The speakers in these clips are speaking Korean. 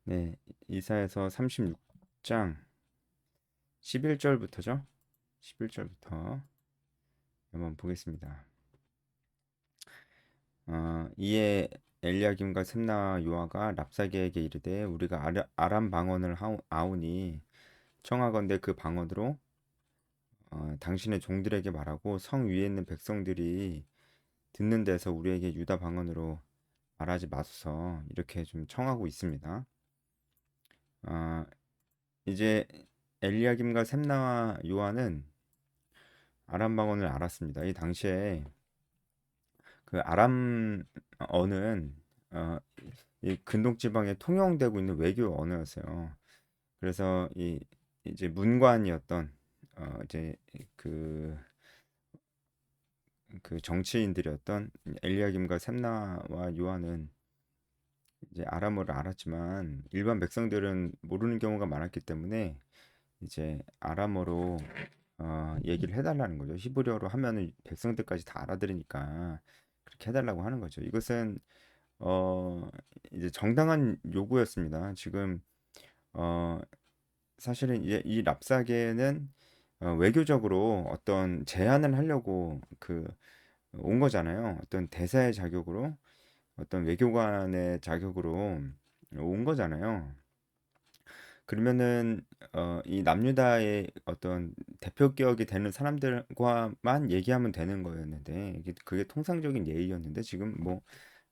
네, 이사에서 36장 11절부터죠. 11절부터 한번 보겠습니다. 이에 엘리야김과 셈나와 요아가 랍사게에게 이르되 우리가 아람 방언을 아우니 청하건대 그 방언으로 당신의 종들에게 말하고 성 위에 있는 백성들이 듣는 데서 우리에게 유다 방언으로 말하지 마소서 이렇게 좀 청하고 있습니다. 어, 이제 엘리야김과 셈나와 요아는 아람 방언을 알았습니다. 이 당시에 그 아람어는 어, 이 근동 지방에 통용되고 있는 외교 언어였어요. 그래서 이제 문관이었던 이제 그, 그 정치인들이었던 엘리야김과 셈나와 요한은 이제 아람어를 알았지만 일반 백성들은 모르는 경우가 많았기 때문에 이제 아람어로 얘기를 해달라는 거죠. 히브리어로 하면은 백성들까지 다 알아들으니까 그렇게 해달라고 하는 거죠. 이것은 어, 이제 정당한 요구였습니다. 지금 어, 사실은 이제 이 랍사계는 외교적으로 어떤 제안을 하려고 온 거잖아요. 어떤 대사의 자격으로 어떤 외교관의 자격으로 온 거잖아요. 그러면은 이 남유다의 어떤 대표격이 되는 사람들과만 얘기하면 되는 거였는데 그게 통상적인 예의였는데 지금 뭐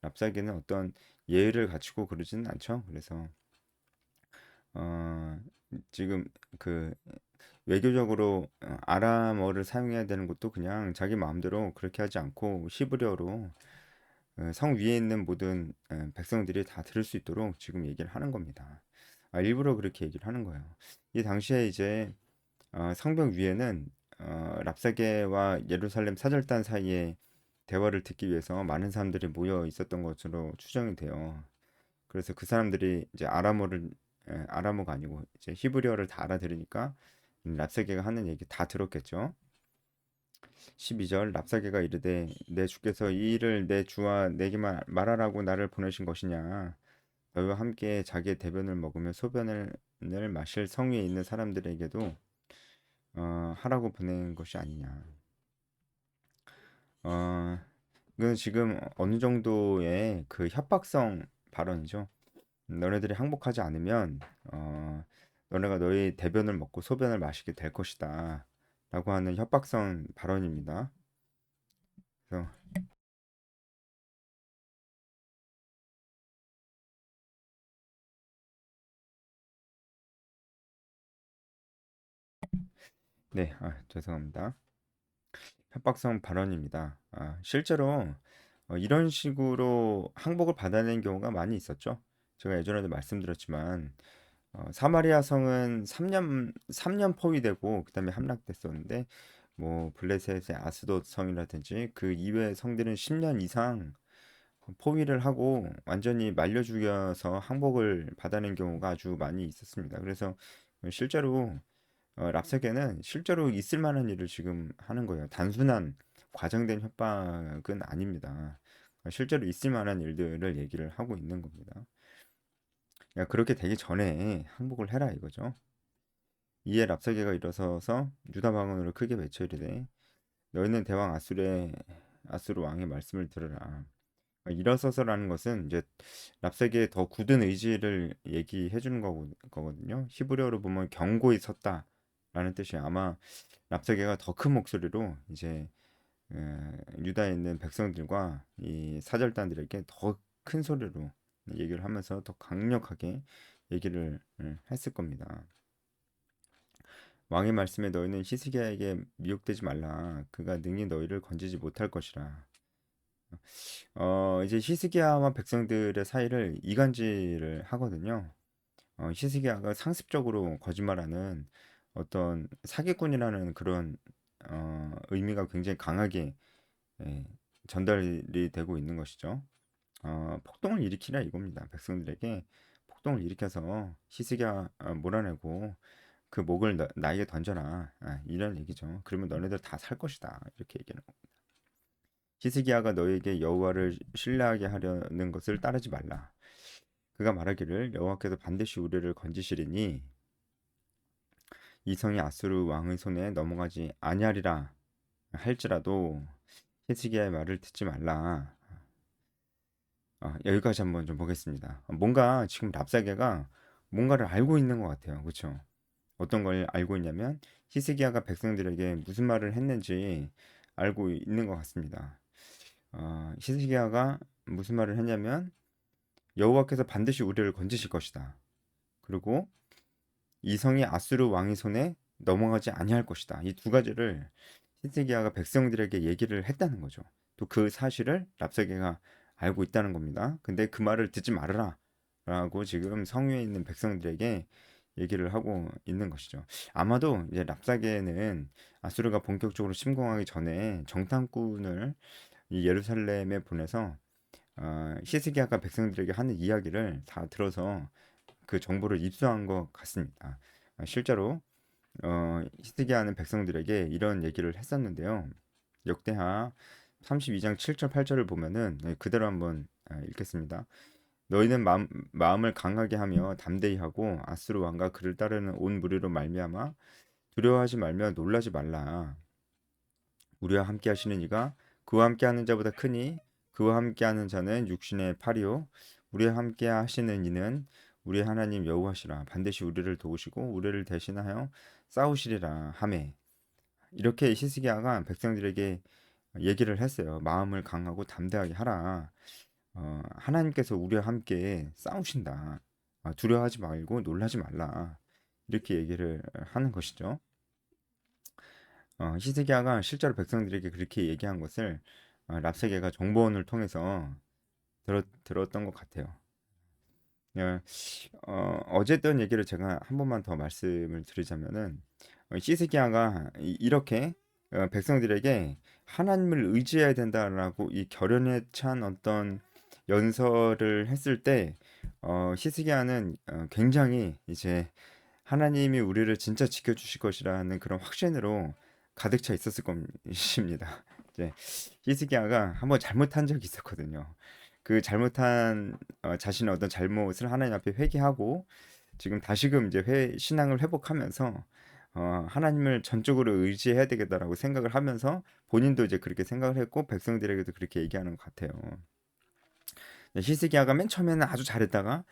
랍사계는 어떤 예의를 갖추고 그러지는 않죠. 그래서 어, 지금 그 외교적으로 아람어를 사용해야 되는 것도 그냥 자기 마음대로 그렇게 하지 않고 히브리어로 성 위에 있는 모든 백성들이 다 들을 수 있도록 지금 얘기를 하는 겁니다. 일부러 그렇게 얘기를 하는 거예요. 이 당시에 이제 성벽 위에는 랍사게와 예루살렘 사절단 사이에 대화를 듣기 위해서 많은 사람들이 모여 있었던 것으로 추정이 돼요. 그래서 그 사람들이 이제 아람어가 아니고 이제 히브리어를 다 알아들으니까 랍사게가 하는 얘기 다 들었겠죠. 12절 랍사게가 이르되 내 주께서 이 일을 내 주와 내게만 말하라고 나를 보내신 것이냐 너희와 함께 자기의 대변을 먹으며 소변을 마실 성위에 있는 사람들에게도 하라고 보낸 것이 아니냐. 어, 이건 지금 어느 정도의 그 협박성 발언이죠. 너네들이 항복하지 않으면 너네가 너희 대변을 먹고 소변을 마시게 될 것이다. 라고 하는 협박성 발언입니다. 그래서 네, 죄송합니다. 협박성 발언입니다. 실제로 이런 식으로 항복을 받아낸 경우가 많이 있었죠. 제가 예전에도 말씀드렸지만 사마리아 성은 3년 포위되고 그다음에 함락됐었는데 뭐 블레셋의 아스돗 성이라든지 그 이외의 성들은 10년 이상 포위를 하고 완전히 말려 죽여서 항복을 받아낸 경우가 아주 많이 있었습니다. 그래서 실제로 랍사계는 실제로 있을 만한 일을 지금 하는 거예요. 단순한 과장된 협박은 아닙니다. 실제로 있을 만한 일들을 얘기를 하고 있는 겁니다. 야, 그렇게 되기 전에 항복을 해라 이거죠. 이에 랍사게가 일어서서 유다 방언으로 크게 외쳐 이르되 너희는 대왕 아수르 왕의 말씀을 들으라. 일어서서라는 것은 이제 랍사게의 더 굳은 의지를 얘기해 주는 거거든요. 히브리어로 보면 경고히 섰다라는 뜻이에요. 아마 랍사게가 더 큰 목소리로 이제 유다에 있는 백성들과 이 사절단들에게 더 큰 소리로 얘기를 하면서 더 강력하게 얘기를 했을 겁니다. 왕의 말씀에 너희는 히스기야에게 미혹되지 말라. 그가 능히 너희를 건지지 못할 것이라. 이제 히스기야와 백성들의 사이를 이간질을 하거든요. 히스기야가 상습적으로 거짓말하는 어떤 사기꾼이라는 그런 의미가 굉장히 강하게 예, 전달이 되고 있는 것이죠. 폭동을 일으키라 이겁니다. 백성들에게 폭동을 일으켜서 히스기야 몰아내고 그 목을 나에게 던져라. 이런 얘기죠. 그러면 너네들 다 살 것이다. 이렇게 얘기하는 겁니다. 히스기야가 너에게 여호와를 신뢰하게 하려는 것을 따르지 말라. 그가 말하기를 여호와께서 반드시 우리를 건지시리니 이 성이 아수르 왕의 손에 넘어가지 아니하리라 할지라도 히스기야의 말을 듣지 말라. 여기까지 한번 좀 보겠습니다. 뭔가 지금 랍사게가 뭔가를 알고 있는 것 같아요. 그렇죠? 어떤 걸 알고 있냐면 히스기야가 백성들에게 무슨 말을 했는지 알고 있는 것 같습니다. 히스기야가 무슨 말을 했냐면 여호와께서 반드시 우리를 건지실 것이다. 그리고 이 성이 아수르 왕의 손에 넘어가지 아니할 것이다. 이 두 가지를 히스기야가 백성들에게 얘기를 했다는 거죠. 또 그 사실을 랍사게가 알고 있다는 겁니다. 근데 그 말을 듣지 말아라 라고 지금 성위에 있는 백성들에게 얘기를 하고 있는 것이죠. 아마도 이제 랍사게는 아수르가 본격적으로 침공하기 전에 정탐꾼을 이 예루살렘에 보내서 히스기야가 백성들에게 하는 이야기를 다 들어서 그 정보를 입수한 것 같습니다. 실제로 히스기야는 백성들에게 이런 얘기를 했었는데요. 역대하 32장 7절 8절을 보면은 그대로 한번 읽겠습니다. 너희는 마음을 강하게 하며 담대히 하고 아수르 왕과 그를 따르는 온 무리로 말미암아 두려워하지 말며 놀라지 말라. 우리와 함께 하시는 이가 그와 함께 하는 자보다 크니 그와 함께 하는 자는 육신의 팔이요 우리와 함께 하시는 이는 우리 하나님 여호와시라. 반드시 우리를 도우시고 우리를 대신하여 싸우시리라 하매. 이렇게 히스기야가 백성들에게 얘기를 했어요. 마음을 강하고 담대하게 하라. 하나님께서 우리와 함께 싸우신다. 두려워하지 말고 놀라지 말라. 이렇게 얘기를 하는 것이죠. 히스기야가 실제로 백성들에게 그렇게 얘기한 것을 랍사게가 정보원을 통해서 들었던 것 같아요. 어제 했던 얘기를 제가 한 번만 더 말씀을 드리자면은 히스기야가 이렇게 백성들에게 하나님을 의지해야 된다라고 이 결연에 찬 어떤 연설을 했을 때 히스기야는 굉장히 이제 하나님이 우리를 진짜 지켜주실 것이라는 그런 확신으로 가득 차 있었을 것입니다. 이제 히스기야가 한번 잘못한 적이 있었거든요. 그 잘못한 자신의 어떤 잘못을 하나님 앞에 회개하고 지금 다시금 이제 신앙을 회복하면서 하나님을 전적으로 의지해야 되겠다라고 생각을 하면서 본인도 이제 그렇게 생각을 했고 백성들에게도 그렇게 얘기하는 것 같아요. 히스기야가 맨 처음에는 아주 잘했다가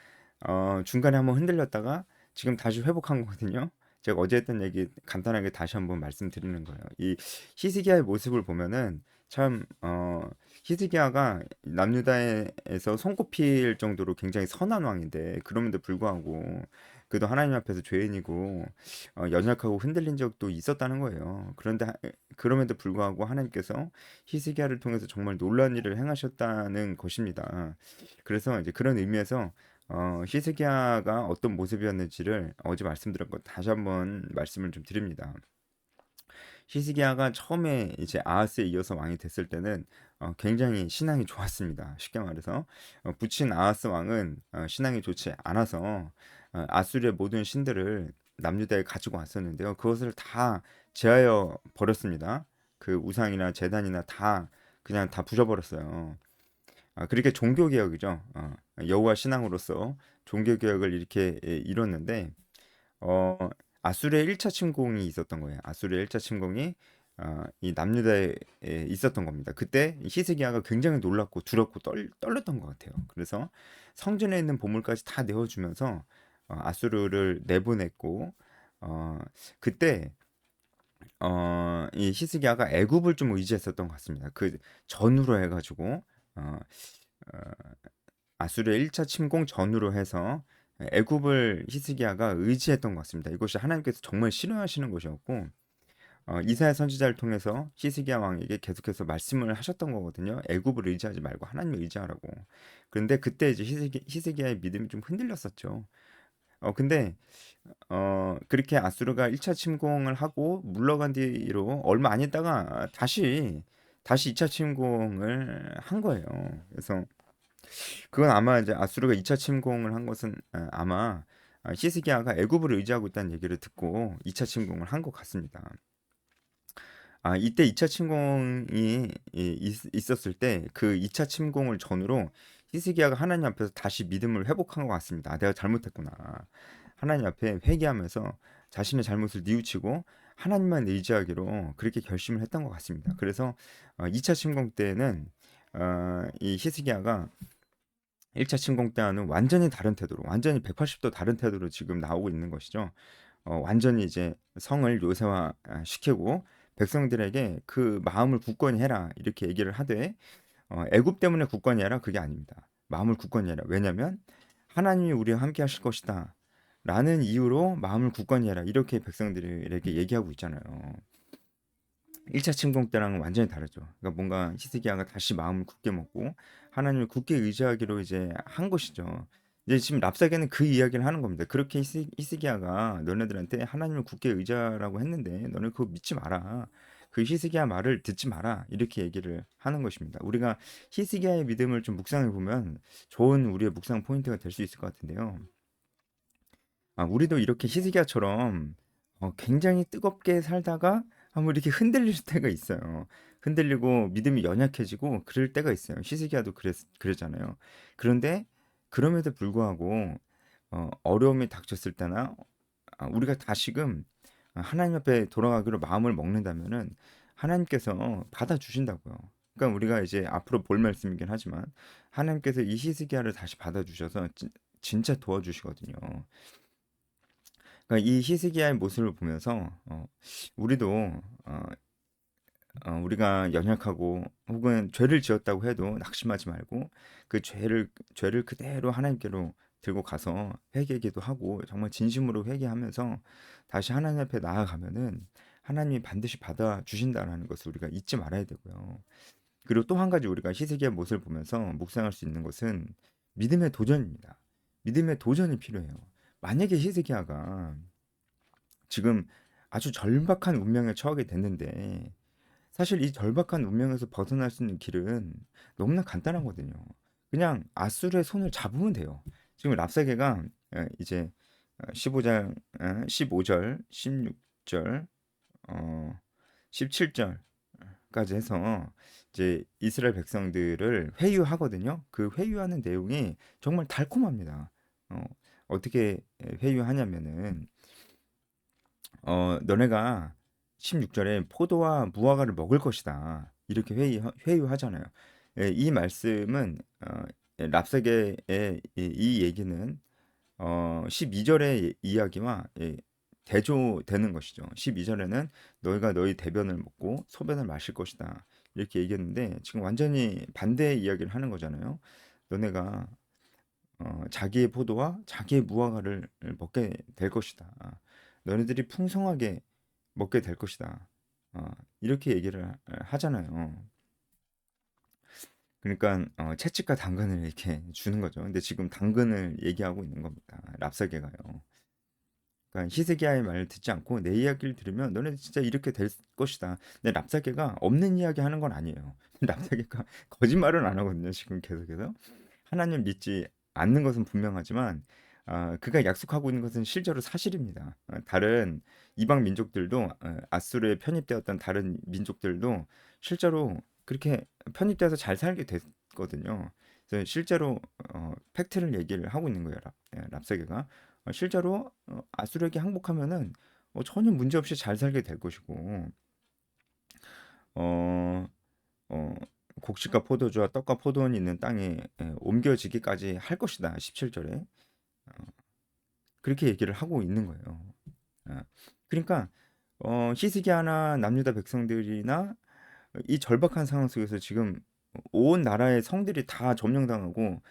중간에 한번 흔들렸다가 지금 다시 회복한 거거든요. 제가 어제 했던 얘기 간단하게 다시 한번 말씀드리는 거예요. 이 히스기야의 모습을 보면은 참 히스기야가 남유다에서 손꼽힐 정도로 굉장히 선한 왕인데 그럼에도 불구하고 그도 하나님 앞에서 죄인이고 연약하고 흔들린 적도 있었다는 거예요. 그런데 그럼에도 불구하고 하나님께서 히스기야를 통해서 정말 놀라운 일을 행하셨다는 것입니다. 그래서 이제 그런 의미에서 히스기야가 어떤 모습이었는지를 어제 말씀드렸고 다시 한번 말씀을 좀 드립니다. 히스기야가 처음에 이제 아하스에 이어서 왕이 됐을 때는 굉장히 신앙이 좋았습니다. 쉽게 말해서 붙인 아하스 왕은 신앙이 좋지 않아서 아수르의 모든 신들을 남유다에 가지고 왔었는데요. 그것을 다 제하여 버렸습니다. 그 우상이나 제단이나 다 그냥 다 부숴버렸어요. 그렇게 종교 개혁이죠. 여호와 신앙으로서 종교 개혁을 이렇게 이뤘는데 어, 아수르의 1차 침공이 있었던 거예요. 아수르의 1차 침공이 이 남유다에 있었던 겁니다. 그때 히스기야가 굉장히 놀랐고 두렵고 떨렸던 것 같아요. 그래서 성전에 있는 보물까지 다 내어주면서 아수르를 내보냈고 그때 이 히스기야가 애굽을 좀 의지했었던 것 같습니다. 그 전후로 해가지고 어, 어, 아수르의 1차 침공 전후로 해서 애굽을 히스기야가 의지했던 것 같습니다. 이것이 하나님께서 정말 싫어하시는 것이었고 이사야 선지자를 통해서 히스기야 왕에게 계속해서 말씀을 하셨던 거거든요. 애굽을 의지하지 말고 하나님을 의지하라고. 그런데 그때 이제 히스기야의 믿음이 좀 흔들렸었죠. 근데 그렇게 아수르가 1차 침공을 하고 물러간 뒤로 얼마 안 있다가 다시 2차 침공을 한 거예요. 그래서 그건 아마 이제 아수르가 2차 침공을 한 것은 아마 히스기야가 애굽을 의지하고 있다는 얘기를 듣고 2차 침공을 한 것 같습니다. 이때 2차 침공이 있었을 때 그 2차 침공을 전후로 히스기야가 하나님 앞에서 다시 믿음을 회복한 것 같습니다. 아, 내가 잘못했구나. 하나님 앞에 회개하면서 자신의 잘못을 뉘우치고 하나님만 의지하기로 그렇게 결심을 했던 것 같습니다. 그래서 2차 침공 때는 이 히스기야가 1차 침공 때와는 완전히 다른 태도로, 완전히 180도 다른 태도로 지금 나오고 있는 것이죠. 완전히 이제 성을 요새화 시키고 백성들에게 그 마음을 굳건히 해라 이렇게 얘기를 하되 애굽 때문에 굳건히 해라 그게 아닙니다. 마음을 굳건히 해라. 왜냐하면 하나님이 우리와 함께 하실 것이다. 라는 이유로 마음을 굳건히 해라. 이렇게 백성들에게 얘기하고 있잖아요. 1차 침공 때랑은 완전히 다르죠. 그러니까 뭔가 히스기야가 다시 마음을 굳게 먹고 하나님을 굳게 의지하기로 이제 한 것이죠. 이제 지금 랍사게는 그 이야기를 하는 겁니다. 그렇게 히스기야가 너네들한테 하나님을 굳게 의지하라고 했는데 너네 그거 믿지 마라. 그 히스기야 말을 듣지 마라. 이렇게 얘기를 하는 것입니다. 우리가 히스기야의 믿음을 좀 묵상해 보면 좋은 우리의 묵상 포인트가 될 수 있을 것 같은데요. 우리도 이렇게 히스기야처럼 굉장히 뜨겁게 살다가 한번 이렇게 흔들릴 때가 있어요. 흔들리고 믿음이 연약해지고 그럴 때가 있어요. 히스기야도 그랬잖아요. 그런데 그럼에도 불구하고 어려움이 닥쳤을 때나 우리가 다시금 하나님 앞에 돌아가기로 마음을 먹는다면은 하나님께서 받아주신다고요. 그러니까 우리가 이제 앞으로 볼 말씀이긴 하지만 하나님께서 이 히스기야를 다시 받아주셔서 진짜 도와주시거든요. 그러니까 이 히스기야의 모습을 보면서 우리도 어, 우리가 연약하고 혹은 죄를 지었다고 해도 낙심하지 말고 그 죄를 그대로 하나님께로 들고 가서 회개기도 하고 정말 진심으로 회개하면서 다시 하나님 앞에 나아가면은 하나님이 반드시 받아 주신다라는 것을 우리가 잊지 말아야 되고요. 그리고 또 한 가지 우리가 히스기야의 모습을 보면서 묵상할 수 있는 것은 믿음의 도전입니다. 믿음의 도전이 필요해요. 만약에 히스기야가 지금 아주 절박한 운명에 처하게 됐는데 사실 이 절박한 운명에서 벗어날 수 있는 길은 너무나 간단하거든요. 그냥 아수르의 손을 잡으면 돼요. 지금 랍사게가 이제 15장, 15절, 16절, 17절까지 해서 이제 이스라엘 백성들을 회유하거든요. 그 회유하는 내용이 정말 달콤합니다. 어떻게 회유하냐면은 너네가 16절에 포도와 무화과를 먹을 것이다. 이렇게 회유하잖아요. 예, 이 말씀은 랍사게의 이 얘기는 12절의 이야기와 대조되는 것이죠. 12절에는 너희가 너희 대변을 먹고 소변을 마실 것이다. 이렇게 얘기했는데 지금 완전히 반대의 이야기를 하는 거잖아요. 너네가 자기의 포도와 자기의 무화과를 먹게 될 것이다. 너네들이 풍성하게 먹게 될 것이다. 이렇게 얘기를 하잖아요. 그러니까 채찍과 당근을 이렇게 주는 거죠. 근데 지금 당근을 얘기하고 있는 겁니다. 랍사게가요. 그러니까 히스기야의 말을 듣지 않고 내 이야기를 들으면 너네 진짜 이렇게 될 것이다. 근데 랍사게가 없는 이야기 하는 건 아니에요. 랍사게가 거짓말은 안 하거든요. 지금 계속해서 하나님 믿지 않는 것은 분명하지만 그가 약속하고 있는 것은 실제로 사실입니다. 다른 이방 민족들도 아수르에 편입되었던 다른 민족들도 실제로 그렇게 편입돼서 잘 살게 됐거든요. 그래서 실제로 팩트를 얘기를 하고 있는 거예요. 랍사게가 실제로 아수르에게 항복하면은 전혀 문제 없이 잘 살게 될 것이고 어, 어, 곡식과 포도주와 떡과 포도원이 있는 땅에 옮겨지기까지 할 것이다. 17절에 그렇게 얘기를 하고 있는 거예요. 아, 그러니까 히스기야나 남유다 백성들이나 이 절박한 상황 속에서 지금 온 나라의 성들이 다 점령당하고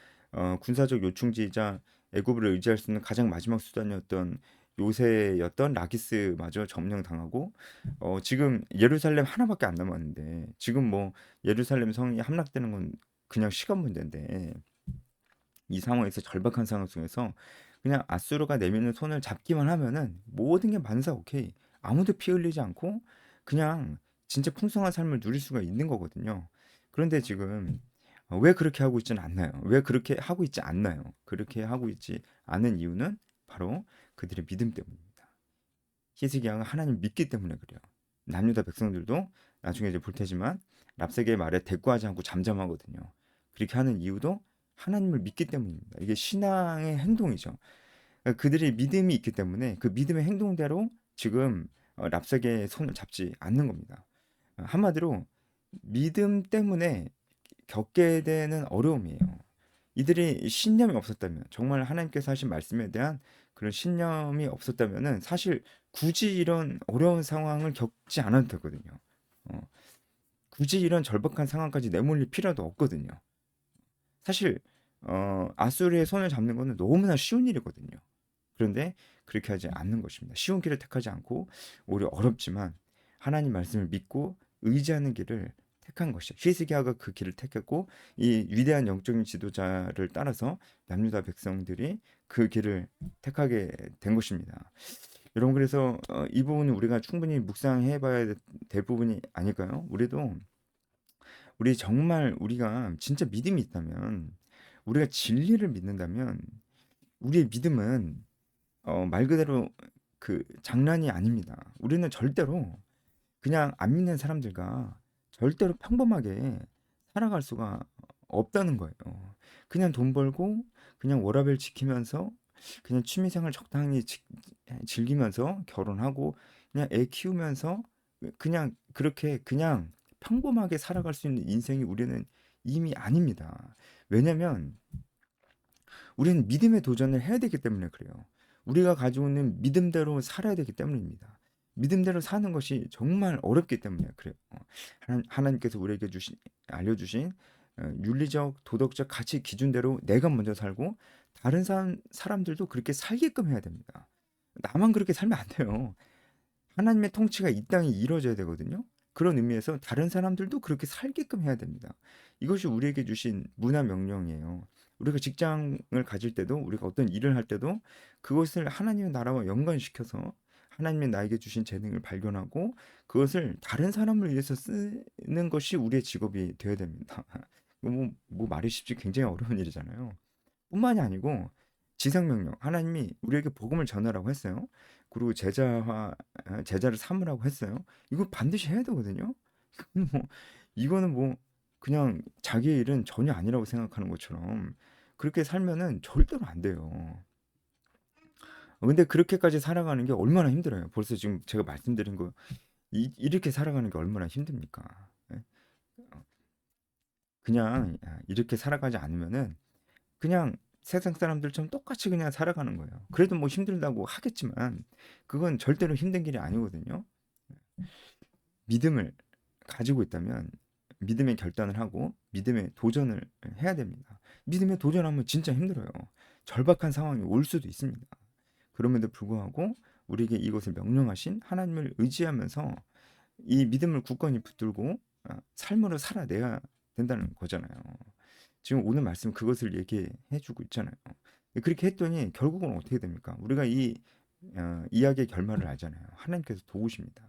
군사적 요충지이자 애굽을 의지할 수 있는 가장 마지막 수단이었던 요새였던 라기스마저 점령당하고 지금 예루살렘 하나밖에 안 남았는데 지금 뭐 예루살렘 성이 함락되는 건 그냥 시간 문제인데 이 상황에서 절박한 상황 속에서 그냥 아수르가 내미는 손을 잡기만 하면은 모든 게 만사 오케이. 아무도 피 흘리지 않고 그냥 진짜 풍성한 삶을 누릴 수가 있는 거거든요. 그런데 지금 왜 그렇게 하고 있지는 않나요? 왜 그렇게 하고 있지 않나요? 그렇게 하고 있지 않은 이유는 바로 그들의 믿음 때문입니다. 히스기야가 하나님 믿기 때문에 그래요. 남유다 백성들도 나중에 이제 볼 테지만 랍사게의 말에 대꾸하지 않고 잠잠하거든요. 그렇게 하는 이유도 하나님을 믿기 때문입니다. 이게 신앙의 행동이죠. 그들이 믿음이 있기 때문에 그 믿음의 행동대로 지금 랍사게의 손을 잡지 않는 겁니다. 한마디로 믿음 때문에 겪게 되는 어려움이에요. 이들이 신념이 없었다면, 정말 하나님께서 하신 말씀에 대한 그런 신념이 없었다면은 사실 굳이 이런 어려운 상황을 겪지 않아도 되거든요. 어, 굳이 이런 절박한 상황까지 내몰릴 필요도 없거든요. 사실 아수르의 손을 잡는 거는 너무나 쉬운 일이거든요. 그런데 그렇게 하지 않는 것입니다. 쉬운 길을 택하지 않고 오히려 어렵지만 하나님 말씀을 믿고 의지하는 길을 택한 것이죠. 히스기야가 그 길을 택했고 이 위대한 영적인 지도자를 따라서 남유다 백성들이 그 길을 택하게 된 것입니다. 여러분 그래서 이 부분은 우리가 충분히 묵상해 봐야 될 부분이 아닐까요? 우리 정말 우리가 진짜 믿음이 있다면 우리가 진리를 믿는다면 우리의 믿음은 말 그대로 그 장난이 아닙니다. 우리는 절대로 그냥 안 믿는 사람들과 절대로 평범하게 살아갈 수가 없다는 거예요. 그냥 돈 벌고 그냥 워라밸 지키면서 그냥 취미생활 적당히 즐기면서 결혼하고 그냥 애 키우면서 그냥 그렇게 그냥 평범하게 살아갈 수 있는 인생이 우리는 이미 아닙니다. 왜냐면 우리는 믿음의 도전을 해야 되기 때문에 그래요. 우리가 가지고 있는 믿음대로 살아야 되기 때문입니다. 믿음대로 사는 것이 정말 어렵기 때문에 그래요. 하나님께서 우리에게 알려주신 윤리적, 도덕적 가치 기준대로 내가 먼저 살고 다른 사람들도 그렇게 살게끔 해야 됩니다. 나만 그렇게 살면 안 돼요. 하나님의 통치가 이 땅에 이루어져야 되거든요. 그런 의미에서 다른 사람들도 그렇게 살게끔 해야 됩니다. 이것이 우리에게 주신 문화 명령이에요. 우리가 직장을 가질 때도 우리가 어떤 일을 할 때도 그것을 하나님의 나라와 연관시켜서 하나님의 나에게 주신 재능을 발견하고 그것을 다른 사람을 위해서 쓰는 것이 우리의 직업이 되어야 됩니다. 뭐 말이 쉽지 굉장히 어려운 일이잖아요. 뿐만이 아니고 지상명령 하나님이 우리에게 복음을 전하라고 했어요. 그리고 제자를 삼으라고 했어요. 이거 반드시 해야 되거든요. 이거는 뭐 그냥 자기의 일은 전혀 아니라고 생각하는 것처럼 그렇게 살면은 절대로 안 돼요. 근데 그렇게까지 살아가는 게 얼마나 힘들어요. 벌써 지금 제가 말씀드린 거 이렇게 살아가는 게 얼마나 힘듭니까? 예? 그냥 이렇게 살아가지 않으면은 그냥 세상 사람들처럼 똑같이 그냥 살아가는 거예요. 그래도 뭐 힘들다고 하겠지만 그건 절대로 힘든 길이 아니거든요. 믿음을 가지고 있다면 믿음의 결단을 하고 믿음의 도전을 해야 됩니다. 믿음의 도전하면 진짜 힘들어요. 절박한 상황이 올 수도 있습니다. 그럼에도 불구하고 우리에게 이것을 명령하신 하나님을 의지하면서 이 믿음을 굳건히 붙들고 삶으로 살아내야 된다는 거잖아요. 지금 오늘 말씀 그것을 얘기해 주고 있잖아요. 그렇게 했더니 결국은 어떻게 됩니까? 우리가 이 이야기의 결말을 알잖아요. 하나님께서 도우십니다.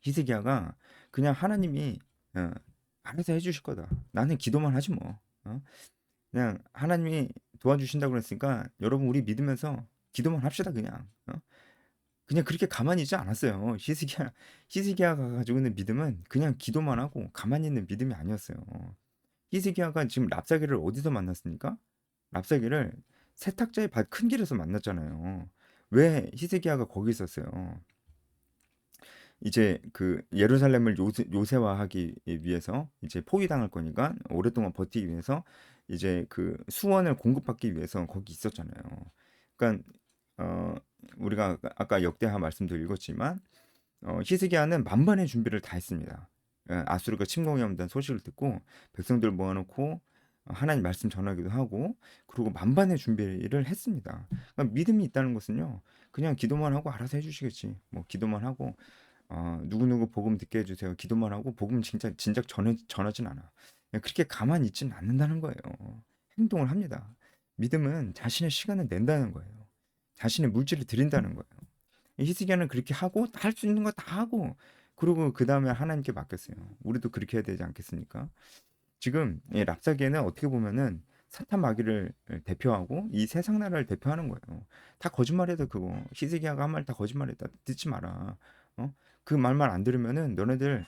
히스기야가 그냥 하나님이 어, 알아서 해주실 거다. 나는 기도만 하지 뭐. 그냥 하나님이 도와주신다고 그랬으니까 여러분 우리 믿으면서 기도만 합시다 그냥. 그냥 그렇게 가만히 있지 않았어요. 히스기야가 가지고 있는 믿음은 그냥 기도만 하고 가만히 있는 믿음이 아니었어요. 히스기야가 지금 랍사게를 어디서 만났습니까? 랍사게를 세탁자의 밭 큰 길에서 만났잖아요. 왜 히스기야가 거기 있었어요? 이제 그 예루살렘을 요새화하기 위해서 이제 포위당할 거니까 오랫동안 버티기 위해서 이제 그 수원을 공급받기 위해서 거기 있었잖아요. 그러니까 어 우리가 아까 역대하 말씀도 읽었지만 히스기야는 만반의 준비를 다 했습니다. 아수르가 침공해 온다는 소식을 듣고 백성들 모아놓고 하나님 말씀 전하기도 하고 그리고 만반의 준비를 했습니다. 그러니까 믿음이 있다는 것은요, 그냥 기도만 하고 알아서 해주시겠지. 뭐 기도만 하고 누구누구 복음 듣게 해주세요. 기도만 하고 복음 진짜 진작 전하진 않아. 그냥 그렇게 가만히 있지는 않는다는 거예요. 행동을 합니다. 믿음은 자신의 시간을 낸다는 거예요. 자신의 물질을 드린다는 거예요. 히스기야는 그렇게 하고 할 수 있는 거 다 하고 그리고 그 다음에 하나님께 맡겼어요. 우리도 그렇게 해야 되지 않겠습니까? 지금 이 랍사기에는 어떻게 보면은 사탄 마귀를 대표하고 이 세상 나라를 대표하는 거예요. 다 거짓말이다 그거. 히스기야가 한 말 다 거짓말이다. 듣지 마라. 그 말만 안 들으면은 너네들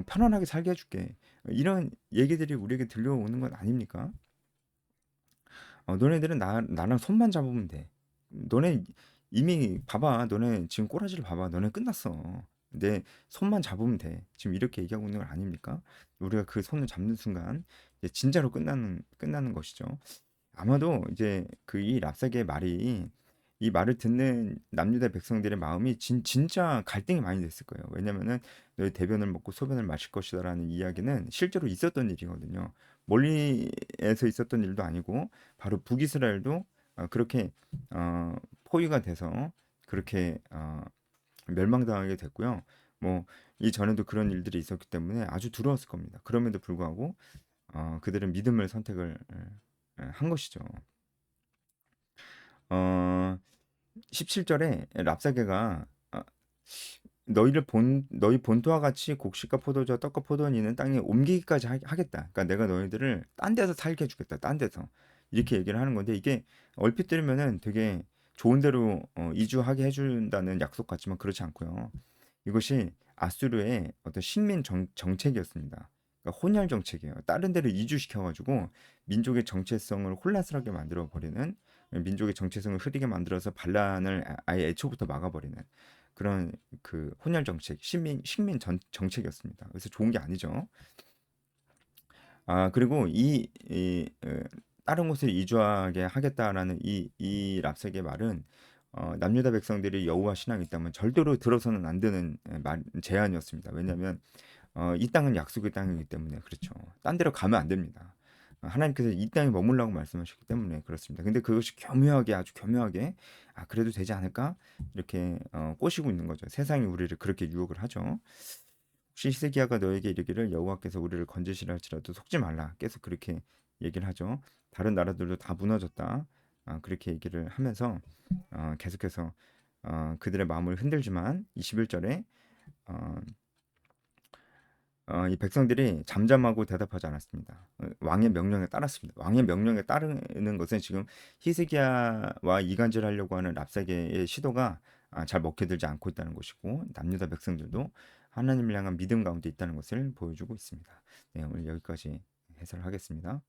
편안하게 살게 해줄게. 이런 얘기들이 우리에게 들려오는 건 아닙니까? 너네들은 나랑 손만 잡으면 돼. 너네 이미 봐봐. 너네 지금 꼬라지를 봐봐. 너네 끝났어. 내 손만 잡으면 돼. 지금 이렇게 얘기하고 있는 거 아닙니까? 우리가 그 손을 잡는 순간 이제 진짜로 끝나는 것이죠. 아마도 이제 그 이 랍사게의 말이 이 말을 듣는 남유다 백성들의 마음이 진짜 갈등이 많이 됐을 거예요. 왜냐면은 너희 대변을 먹고 소변을 마실 것이다라는 이야기는 실제로 있었던 일이거든요. 멀리에서 있었던 일도 아니고 바로 북이스라엘도 그렇게 포위가 돼서 그렇게 멸망당하게 됐고요. 뭐 이전에도 그런 일들이 있었기 때문에 아주 두려웠을 겁니다. 그럼에도 불구하고 그들은 믿음을 선택을 한 것이죠. 어, 17절에 랍사게가 너희 본토와 같이 곡식과 포도주와 떡과 포도원이 있는 땅에 옮기기까지 하겠다. 그러니까 내가 너희들을 딴 데서 살게 해주겠다. 딴 데서 이렇게 얘기를 하는 건데 이게 얼핏 들으면은 되게 좋은 데로 이주하게 해준다는 약속 같지만 그렇지 않고요. 이것이 아수르의 어떤 정책이었습니다. 그러니까 혼혈 정책이에요. 다른 데로 이주시켜가지고 민족의 정체성을 혼란스럽게 만들어 버리는, 민족의 정체성을 흐리게 만들어서 반란을 아예 애초부터 막아버리는 그런 그 혼혈 정책, 식민 정책이었습니다. 그래서 좋은 게 아니죠. 그리고 다른 곳에 이주하게 하겠다라는 이 랍색의 말은 남유다 백성들이 여호와 신앙이 있다면 절대로 들어서는 안 되는 제안이었습니다. 왜냐하면 이 땅은 약속의 땅이기 때문에 그렇죠. 딴 데로 가면 안 됩니다. 하나님께서 이 땅에 머물라고 말씀하셨기 때문에 그렇습니다. 근데 그것이 교묘하게 아주 교묘하게 그래도 되지 않을까 이렇게 꼬시고 있는 거죠. 세상이 우리를 그렇게 유혹을 하죠. 혹시 히스기야가 너에게 이르기를 여호와께서 우리를 건지시라 할지라도 속지 말라. 계속 그렇게 얘기를 하죠. 다른 나라들도 다 무너졌다. 그렇게 얘기를 하면서 계속해서 그들의 마음을 흔들지만 21절에 어, 이 백성들이 잠잠하고 대답하지 않았습니다. 왕의 명령에 따랐습니다. 왕의 명령에 따르는 것은 지금 히스기야와 이간질하려고 하는 랍사게의 시도가 잘 먹혀들지 않고 있다는 것이고 남유다 백성들도 하나님을 향한 믿음 가운데 있다는 것을 보여주고 있습니다. 네, 오늘 여기까지 해설하겠습니다.